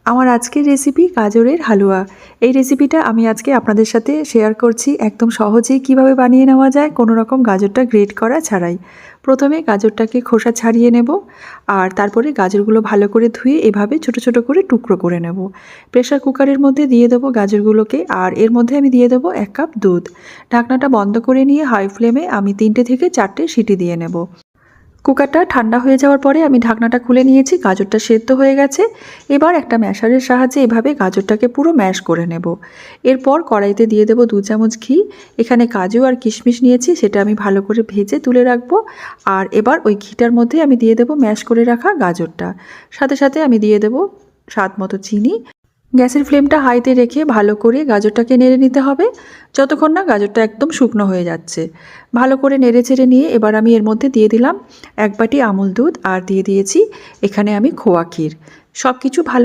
আমার আজকের রেসিপি গাজরের হালুয়া। এই রেসিপিটা আমি আজকে আপনাদের সাথে শেয়ার করছি একদম সহজেই কিভাবে বানিয়ে নেওয়া যায় কোনো রকম গাজরটা গ্রেট করা ছাড়াই। প্রথমে গাজরটাকে খোসা ছাড়িয়ে নেব আর তারপরে গাজরগুলো ভালো করে ধুয়ে এভাবে ছোট ছোট করে টুকরো করে নেব। প্রেসার কুকারের মধ্যে দিয়ে দেবো গাজরগুলোকে আর এর মধ্যে আমি দিয়ে দেবো 1 কাপ দুধ। ঢাকনাটা বন্ধ করে নিয়ে হাই ফ্লেমে আমি 3টে থেকে 4টে সিটি দিয়ে নেব। কুকারটা ঠান্ডা হয়ে যাওয়ার পরে আমি ঢাকনাটা খুলে নিয়েছি, গাজরটা সেদ্ধ হয়ে গেছে। এবার একটা ম্যাশারের সাহায্যে এভাবে গাজরটাকে পুরো ম্যাশ করে নেব। এরপর কড়াইতে দিয়ে দেবো 2 চামচ ঘি। এখানে কাজু আর কিশমিশ নিয়েছি, সেটা আমি ভালো করে ভেজে তুলে রাখবো। আর এবার ওই ঘিটার মধ্যে আমি দিয়ে দেবো ম্যাশ করে রাখা গাজরটা। সাথে সাথে আমি দিয়ে দেবো স্বাদ মতো চিনি। গ্যাসের ফ্লেমটা হাইতে রেখে ভালো করে গাজরটাকে নেড়ে নিতে হবে যতক্ষণ না গাজরটা একদম শুকনো হয়ে যাচ্ছে। ভালো করে নেড়ে চেড়ে নিয়ে এবার আমি এর মধ্যে দিয়ে দিলাম 1 বাটি আমুল দুধ আর দিয়ে দিয়েছি এখানে আমি খোয়া ক্ষীর। সব কিছু ভালো